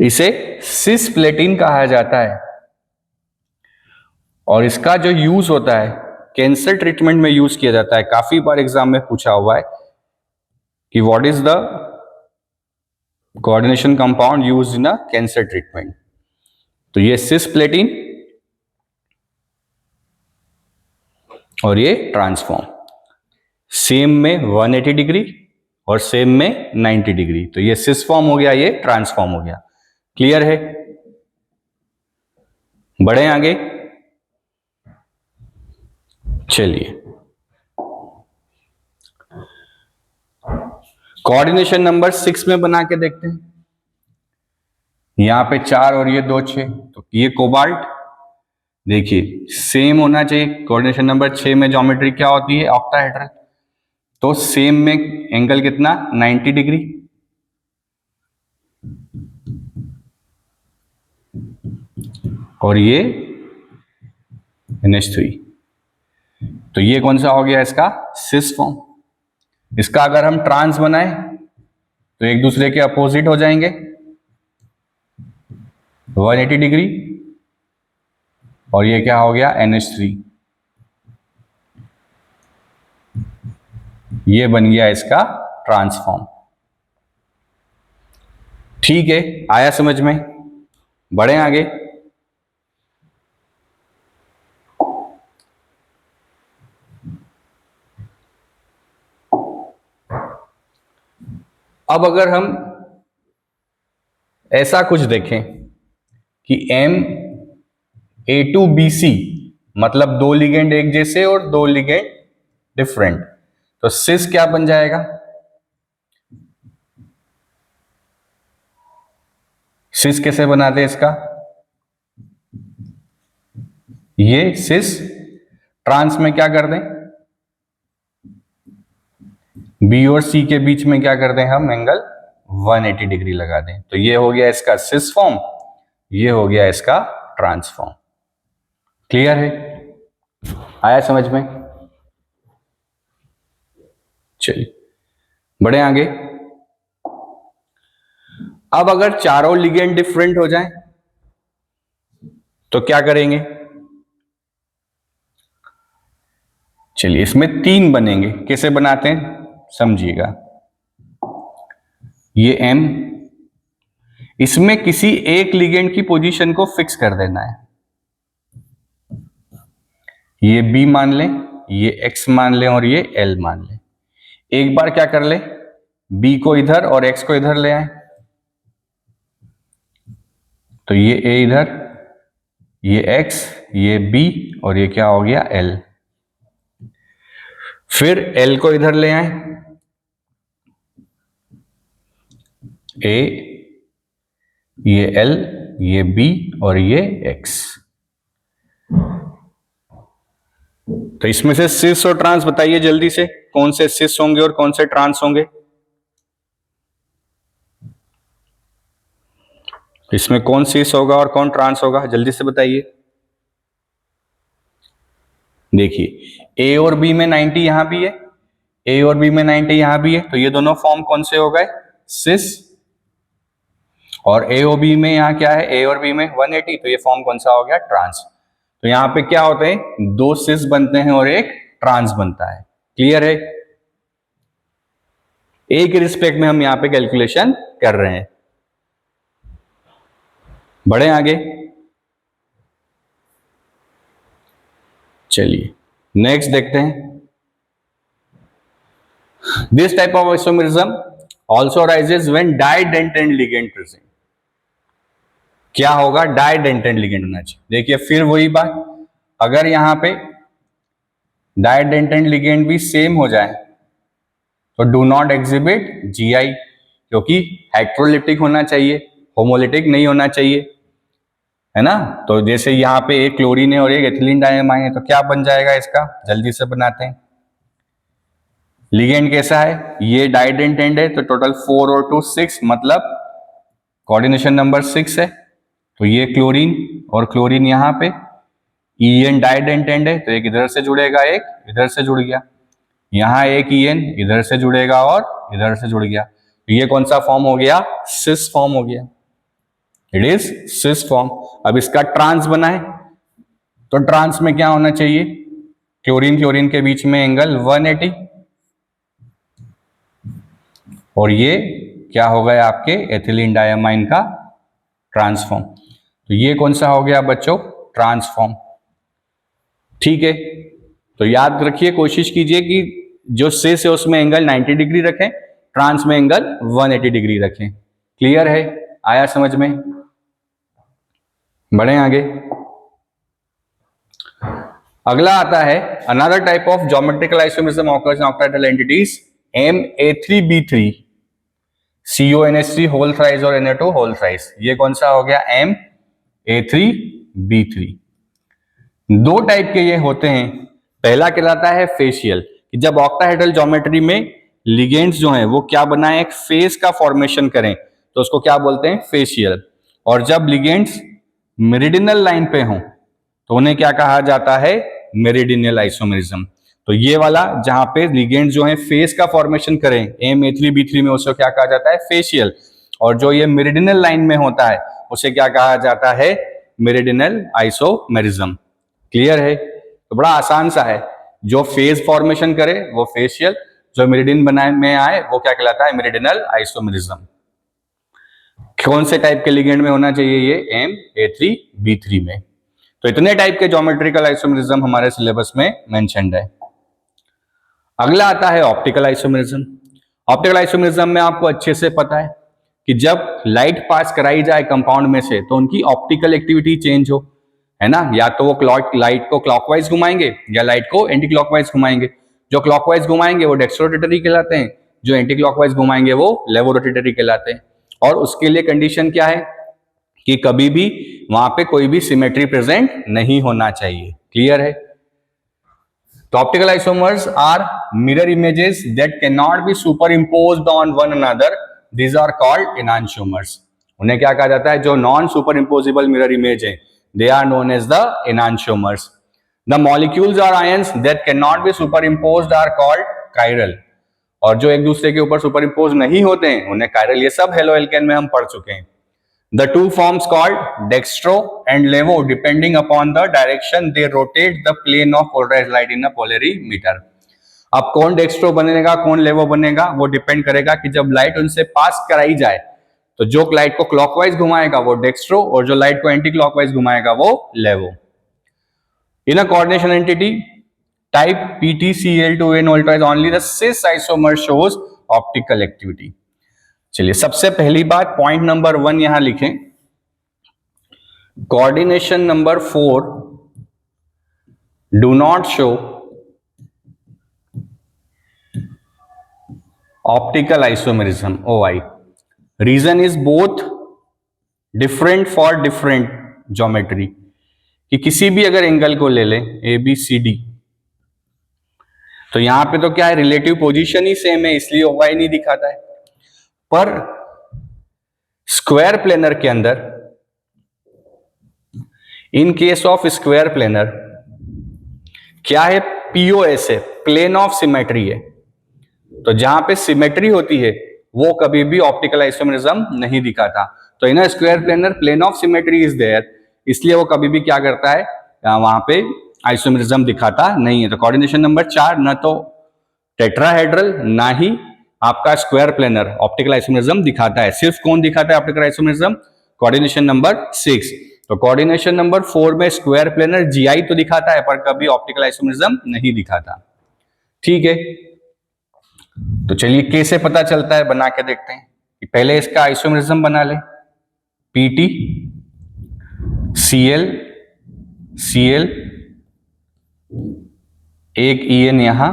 इसे सिस प्लेटिन कहा जाता है और इसका जो यूज होता है कैंसर ट्रीटमेंट में यूज किया जाता है। काफी बार एग्जाम में पूछा हुआ है कि what is the coordination compound used in a cancer treatment. तो ये सिस प्लेटिन और ये ट्रांसफॉर्म, सेम में 180 डिग्री और सेम में 90 डिग्री। तो ये सिस फॉर्म हो गया, ये ट्रांसफॉर्म हो गया। क्लियर है? बढ़े आगे। चलिए कोऑर्डिनेशन नंबर 6 में बना के देखते हैं। यहां पे 4 और ये 2 6, तो ये कोबाल्ट देखिए सेम होना चाहिए। कोऑर्डिनेशन नंबर 6 में ज्योमेट्री क्या होती है? ऑक्टाहेड्रल। तो सेम में एंगल कितना? 90 डिग्री। और ये NH3। तो ये कौन सा हो गया? इसका सिस फॉर्म। इसका अगर हम ट्रांस बनाए तो एक दूसरे के अपोजिट हो जाएंगे, 180 डिग्री। और ये क्या हो गया? NH3। ये बन गया इसका ट्रांसफॉर्म। ठीक है, आया समझ में? बढ़े आगे। अब अगर हम ऐसा कुछ देखें कि MA2BC, मतलब 2 लिगेंड एक जैसे और 2 लिगेंड डिफरेंट, तो सिस क्या बन जाएगा? सिस कैसे बनाते हैं इसका? ये सिस ट्रांस में क्या कर दें? बी और सी के बीच में क्या कर दें हम? एंगल 180 डिग्री लगा दें। तो ये हो गया इसका सिस फॉर्म, ये हो गया इसका ट्रांसफॉर्म। क्लियर है? आया समझ में? चलिए बढ़े आगे। अब अगर चारों लिगेंड डिफरेंट हो जाए तो क्या करेंगे? चलिए, इसमें 3 बनेंगे। कैसे बनाते हैं समझिएगा। ये M, इसमें किसी एक लिगेंड की पोजीशन को फिक्स कर देना है। ये B मान लें, ये X मान लें और ये L मान लें। एक बार क्या कर ले, B को इधर और X को इधर ले आए, तो ये A इधर, ये X, ये B और ये क्या हो गया L। फिर L को इधर ले आए, A, ये L, ये B और ये X। तो इसमें से सिस और ट्रांस बताइए जल्दी से, कौन से सिस होंगे और कौन से ट्रांस होंगे? इसमें कौन सिस होगा और कौन ट्रांस होगा, जल्दी से बताइए। देखिए, A और B में 90 यहां भी है, A और B में 90 यहां भी है, तो ये दोनों फॉर्म कौन से हो गए? सिस। और A और B में यहां क्या है? A और B में 180, तो ये फॉर्म कौन सा हो गया? ट्रांस। तो यहां पे क्या होते हैं? 2 सिस बनते हैं और एक ट्रांस बनता है। क्लियर है? A के रिस्पेक्ट में हम यहां पे कैलकुलेशन कर रहे हैं। बढ़े आगे, चलिए नेक्स्ट देखते हैं। This type of isomerism also rises when डाइडेंटेड ligand present. क्या होगा? डाइडेंटेड लिगेंड होना चाहिए। देखिए फिर वही बात, अगर यहां पे डाइडेंटेड लिगेंड भी सेम हो जाए तो डू नॉट एग्जिबिट GI, क्योंकि हेट्रोलिटिक होना चाहिए, होमोलिटिक नहीं होना चाहिए, है ना। तो जैसे यहाँ पे एक क्लोरीन है और एक एथिलीन डायमाइन है, तो क्या बन जाएगा इसका? जल्दी से बनाते हैं। लिगेंड कैसा है? ये डाइडेंटेड है, तो टोटल 4 और 2 6, मतलब कोऑर्डिनेशन नंबर 6 है। तो ये क्लोरीन और क्लोरीन यहाँ पे, EN डाइडेंटेड है, तो एक इधर से जुड़ेगा, एक इधर से जुड़ गया। यहाँ एक EN इधर से जुड़ेगा और इधर से जुड़ गया, तो ये कौन सा फॉर्म हो गया? सिस फॉर्म हो गया। It is cis form. अब इसका ट्रांस बना है, तो ट्रांस में क्या होना चाहिए? क्लोरीन क्लोरीन के बीच में एंगल 180, और ये क्या हो गया आपके? एथिलीन डायमाइन का ट्रांसफॉर्म। तो ये कौन सा हो गया बच्चों? ट्रांसफॉर्म। ठीक है, तो याद रखिए, कोशिश कीजिए कि जो सिस है उसमें एंगल 90 डिग्री रखें, ट्रांस में एंगल 180 डिग्री रखें। क्लियर है? आया समझ में? बढ़े आगे। अगला आता है another type of geometrical isomerism occurs in octahedral entities, MA3B3 CONH3 whole thrice और Na2 होल थ्राइस। ये कौन सा हो गया? MA3B3। दो टाइप के ये होते हैं। पहला कहलाता है फेशियल, कि जब ऑक्टाहेड्रल ज्योमेट्री में लिगेंड्स जो हैं वो क्या बनाए? एक फेस का फॉर्मेशन करें, तो उसको क्या बोलते हैं? फेशियल। और जब लिगेंड्स मेरिडियनल लाइन पे हों तो उन्हें क्या कहा जाता है? Meridional isomerism. तो ये वाला जहां पे लिगेंड जो है फेस का फॉर्मेशन करें MA3B3 में, उसे क्या कहा जाता है? फेशियल। और जो ये मेरिडियनल लाइन में होता है उसे क्या कहा जाता है? Meridional isomerism. क्लियर है? तो बड़ा आसान सा है, जो फेज फॉर्मेशन करे वो फेशियल, जो मेरिडियन बनाए में आए वो क्या कहलाता है? Meridional isomerism. कौन से टाइप के लिगेंड में होना चाहिए? ये MA3B3 में। तो इतने टाइप के ज्योमेट्रिकल आइसोमेरिज्म हमारे सिलेबस में मेंशन्ड है। अगला आता है ऑप्टिकल आइसोमेरिज्म। ऑप्टिकल आइसोमेरिज्म में आपको अच्छे से पता है कि जब लाइट पास कराई जाए कंपाउंड में से तो उनकी ऑप्टिकल एक्टिविटी चेंज हो, है ना। या तो वो लाइट को क्लॉकवाइज घुमाएंगे या लाइट को एंटी क्लॉकवाइज घुमाएंगे। जो क्लॉकवाइज घुमाएंगे वो डेक्स्ट्रोरोटेटरी कहलाते हैं, जो एंटी क्लॉकवाइज घुमाएंगे वो लेवोरोटेटरी कहलाते हैं। और उसके लिए कंडीशन क्या है? कि कभी भी वहां पे कोई भी सिमेट्री प्रेजेंट नहीं होना चाहिए। क्लियर है? तो optical isomers are mirror images that can not be super imposed on one another, these are called enantiomers. उन्हें क्या कहा जाता है? जो non super impossible mirror image है, they are known as the enantiomers. The molecules or ions that can not be super imposed are called chiral. और जो एक दूसरे के ऊपर सुपर इम्पोज नहीं होते हैं उन्हें कायरल, ये सब हेलो एल्केन में हम पढ़ चुके हैं। The two forms called dextro and levo depending upon the direction they rotate the plane of polarized light in a polarimeter. अब कौन डेक्स्ट्रो बनेगा कौन लेवो बनेगा वो डिपेंड करेगा कि जब लाइट उनसे पास कराई जाए तो जो लाइट को क्लॉकवाइज घुमाएगा वो डेक्स्ट्रो और जो लाइट को एंटी क्लॉकवाइज घुमाएगा वो levo. In a coordination entity type PtCl2n voltage only the cis isomer shows optical activity. चलिए सबसे पहली बात पॉइंट नंबर 1 यहां लिखें, coordination number 4 do not show optical isomerism OI. Reason is both different for different geometry. कि किसी भी अगर एंगल को ले लें ABCD तो यहां पे तो क्या है रिलेटिव पोजीशन ही सेम है इसलिए OI नहीं दिखाता है, पर स्क्वायर प्लेनर के अंदर in case of square planar क्या है POS है, प्लेन ऑफ सिमेट्री है। तो जहां पे सिमेट्री होती है वो कभी भी ऑप्टिकल आइसोमेरिज्म नहीं दिखाता। तो in square planar plane of symmetry is there, इसलिए वो कभी भी क्या करता है वहां पे आइसोमेरिज्म दिखाता नहीं है। तो कोऑर्डिनेशन नंबर 4 न तो टेट्राहेड्रल ना ही आपका स्क्वायर प्लेनर ऑप्टिकल आइसोमेरिज्म दिखाता है। सिर्फ कौन दिखाता है ऑप्टिकल आइसोमेरिज्म? Coordination number 6। तो कोऑर्डिनेशन नंबर 4 में स्क्वायर प्लेनर GI तो दिखाता है पर कभी ऑप्टिकल आइसोमेरिज्म नहीं दिखाता। ठीक है, तो चलिए कैसे पता चलता है बना के देखते हैं। कि पहले इसका आइसोमेरिज्म बना ले, PT Cl Cl एक EN यहां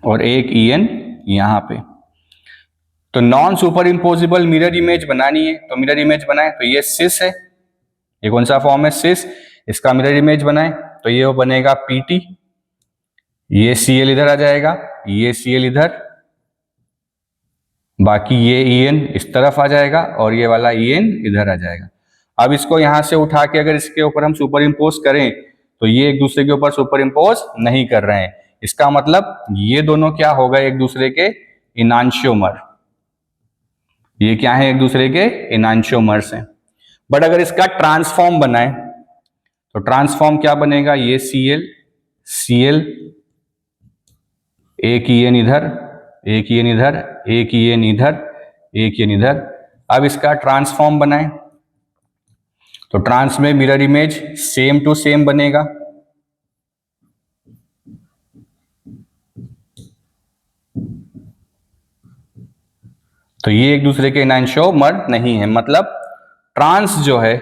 और एक EN यहां पे। तो non super impossible mirror image बनानी है, तो मिरर इमेज बनाए तो ये सिस है, ये कौन सा फॉर्म है सिस, इसका मिरर इमेज बनाए तो ये वो बनेगा PT, ये Cl इधर आ जाएगा, ये Cl इधर, बाकी ये EN इस तरफ आ जाएगा और ये वाला EN इधर आ जाएगा। अब इसको यहां से उठा के अगर इसके ऊपर हम सुपर इम्पोज करें तो ये एक दूसरे के ऊपर सुपर इम्पोज नहीं कर रहे हैं, इसका मतलब ये दोनों क्या हो गए एक दूसरे के इनांशियोमर, ये क्या है एक दूसरे के इनांशियोमर्स हैं। बट अगर इसका ट्रांसफॉर्म बनाए तो ट्रांसफॉर्म क्या बनेगा, ये Cl Cl एक EN इधर, एक EN इधर, एक EN इधर, एक EN इधर। अब इसका ट्रांसफॉर्म बनाए तो ट्रांस में mirror image same to same बनेगा, तो ये एक दूसरे के इनांशियोमर नहीं है, मतलब ट्रांस जो है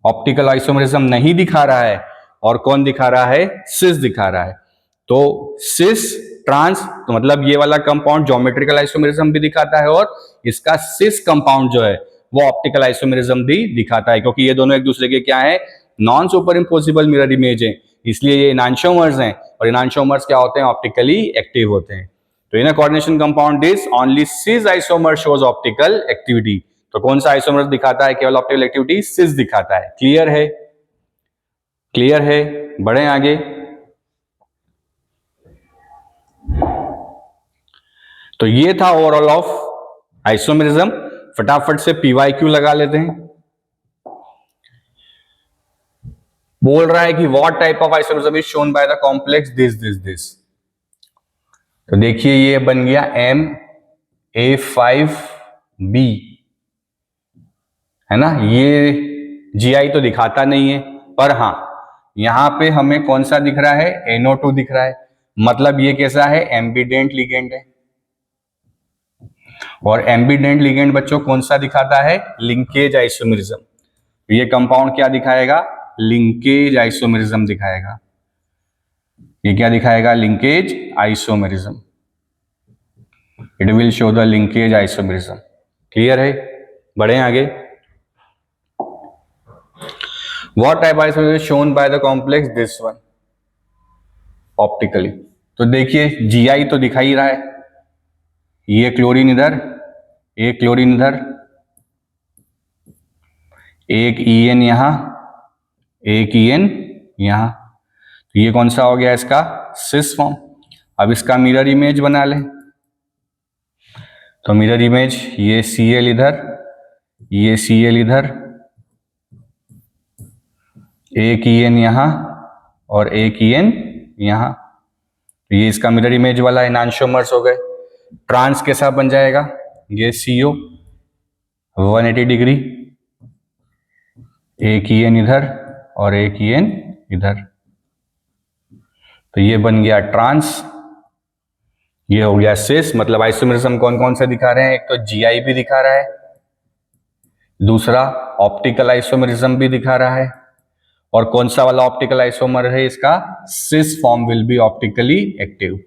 ऑप्टिकल आइसोमेरिज्म नहीं दिखा रहा है और कौन दिखा रहा है, सिस दिखा रहा है। तो सिस ट्रांस तो मतलब ये वाला कंपाउंड ज्योमेट्रिकल आइसोमेरिज्म भी दिखाता है और इसका सिस कंपाउंड जो है वो ऑप्टिकल आइसोमेरिज्म भी दिखाता है, क्योंकि ये दोनों एक दूसरे के क्या है non super impossible mirror image है, इसलिए ये इनांशियोमर्स हैं और इनांशियोमर्स क्या होते हैं ऑप्टिकली एक्टिव होते हैं। तो in coordination compound is only cis isomer shows optical activity. तो कौन सा आइसोमर दिखाता है केवल ऑप्टिकल एक्टिविटी, सिस दिखाता है। क्लियर है, क्लियर है, बढ़े आगे। तो ये था ओवरऑल ऑफ आइसोमेरिज्म। फटाफट से PYQ लगा लेते हैं। बोल रहा है कि what type of isomerism is shown by the complex this. तो देखिए ये बन गया MA5B, है ना, ये GI तो दिखाता नहीं है, पर हाँ यहां पे हमें कौन सा दिख रहा है, NO2 दिख रहा है, मतलब ये कैसा है एम्बिडेंट लिगेंड है। और एम्बिडेंट लिगेंड बच्चों कौन सा दिखाता है, लिंकेज आइसोमेरिज्म। ये कंपाउंड क्या दिखाएगा, लिंकेज आइसोमेरिज्म दिखाएगा। ये क्या दिखाएगा, linkage isomerism. It will show the linkage isomerism. Clear है, बढ़े आगे। What type isomerism shown by the complex this one optically. तो देखिए GI तो दिखा ही रहा है, ये क्लोरीन इधर, एक क्लोरीन इधर, एक EN यहां, एक EN यहां, तो ये कौन सा हो गया इसका सिस फॉर्म। अब इसका मिरर इमेज बना लें। तो मिरर इमेज, ये Cl इधर, ये Cl इधर, एक En यहां और एक En यहां। तो ये इसका मिरर इमेज वाला एनांशियोमर्स हो गए। ट्रांस कैसा बन जाएगा, ये CO 180 डिग्री, एक En इधर और एक En इधर। तो ये बन गया ट्रांस, ये हो गया सिस। मतलब आइसोमेरिज्म कौन कौन से दिखा रहे हैं, एक तो GI भी दिखा रहा है, दूसरा ऑप्टिकल आइसोमेरिज्म भी दिखा रहा है। और कौन सा वाला ऑप्टिकल आइसोमर है इसका, cis form will be optically active.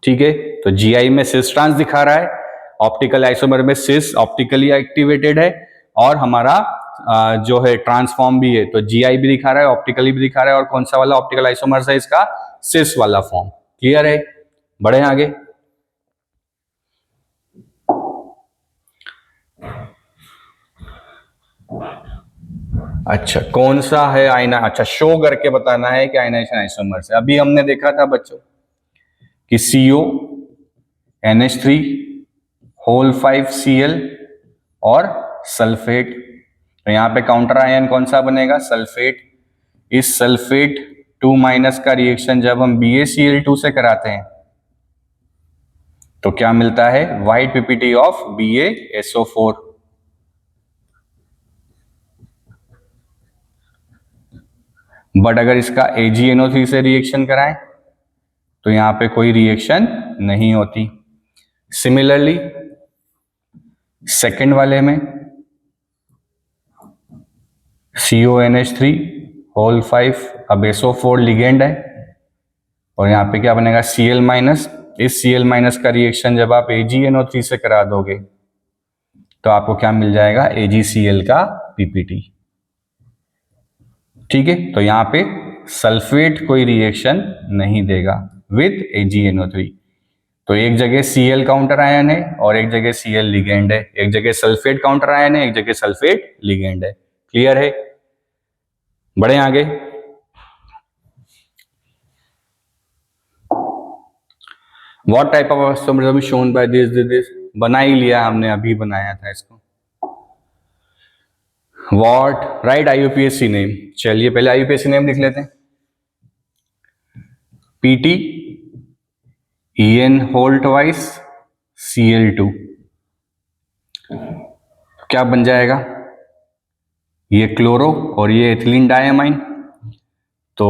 ठीक है, तो GI में सिस ट्रांस दिखा रहा है, ऑप्टिकल आइसोमर में सिस ऑप्टिकली एक्टिवेटेड है, और हमारा जो है ट्रांसफॉर्म भी है, तो GI भी दिखा रहा है, ऑप्टिकली भी दिखा रहा है। और कौन सा वाला ऑप्टिकल आइसोमर है इसका, सिस वाला फॉर्म। क्लियर है, बढ़े आगे। अच्छा, कौन सा है आयना, अच्छा शो करके बताना है कि आयनाइजेशन आइसोमर से। अभी हमने देखा था बच्चों कि CO NH3 होल 5Cl और सल्फेट। तो यहां पे काउंटर आयन कौन सा बनेगा, सल्फेट। इस सल्फेट 2 माइनस का रिएक्शन जब हम BaCl2 से कराते हैं तो क्या मिलता है, white PPT of BaSO4। But अगर इसका AgNO3 से रिएक्शन कराएं तो यहां पे कोई रिएक्शन नहीं होती। सिमिलरली सेकेंड वाले में CONH3 होल 5, अब SO4 लिगेंड है, और यहाँ पे क्या बनेगा, Cl माइनस। इस Cl माइनस का रिएक्शन जब आप AgNO3 से करा दोगे तो आपको क्या मिल जाएगा, AgCl का PPT। ठीक है, तो यहाँ पे सल्फेट कोई रिएक्शन नहीं देगा विथ AgNO3। तो एक जगह Cl काउंटर आयन है और एक जगह Cl लिगेंड है, एक जगह सल्फेट काउंटर आयन है, एक जगह सल्फेट लिगेंड है। क्लियर है, बढ़े आगे। What type of isomerism is shown by this? बना ही लिया हमने, अभी बनाया था इसको। What? Write IUPAC name। चलिए पहले IUPAC नेम लिख लेते हैं। PT En whole twice Cl2। क्या बन जाएगा, ये क्लोरो और ये एथिलीन डायमाइन, तो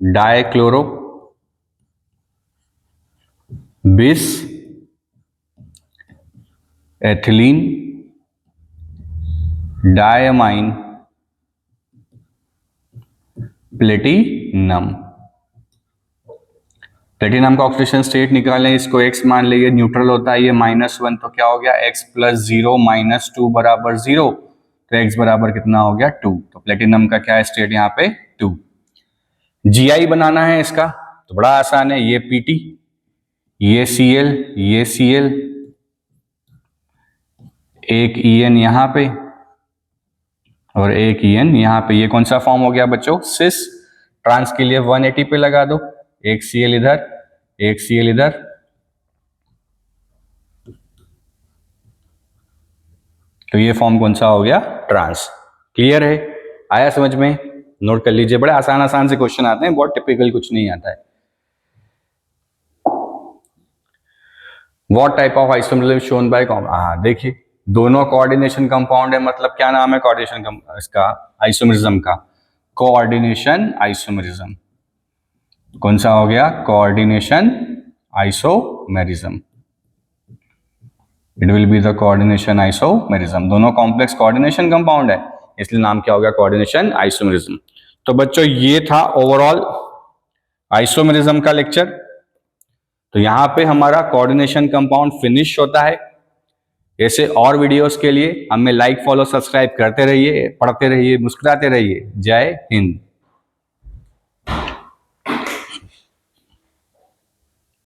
डायक्लोरो बिस एथिलीन डायमाइन प्लेटिनम। प्लेटिनम का ऑक्सीडेशन स्टेट निकालें, इसको x मान लेंगे, न्यूट्रल होता है ये -1, तो क्या हो गया, x + 0 - 2 = 0, तो x बराबर कितना हो गया, 2। तो प्लेटिनम का क्या है स्टेट यहाँ पे, 2। GI बनाना है इसका तो बड़ा आसान है, ये PT, ये Cl, ये Cl, एक En यहां पे और एक En यहां पे। ये कौन सा फॉर्म हो गया बच्चों, सिस। ट्रांस के लिए 180 पे लगा दो, एक Cl इधर, एक Cl इधर, तो ये फॉर्म कौन सा हो गया, ट्रांस। क्लियर है, आया समझ में, नोट कर लीजिए। बड़े आसान आसान से क्वेश्चन आते हैं, बहुत टिपिकल कुछ नहीं आता है। What type of isomerism shown by, देखिए दोनों कोऑर्डिनेशन कंपाउंड है, मतलब क्या नाम है कोऑर्डिनेशन इसका आइसोमेरिज्म का, कोऑर्डिनेशन आइसोमेरिज्म। कौन सा हो गया, coordination isomerism. It will be the coordination isomerism. दोनों कॉम्प्लेक्स कोऑर्डिनेशन कंपाउंड है, इसलिए नाम क्या हो गया, कोऑर्डिनेशन आइसोमेरिज्म। तो बच्चों ये था ओवरऑल आइसोमेरिज्म का लेक्चर। तो यहां पे हमारा कोऑर्डिनेशन कंपाउंड फिनिश होता है। ऐसे और वीडियोस के लिए हमें लाइक, फॉलो, सब्सक्राइब करते रहिए, पढ़ते रहिए, मुस्कुराते रहिए। जय हिंद।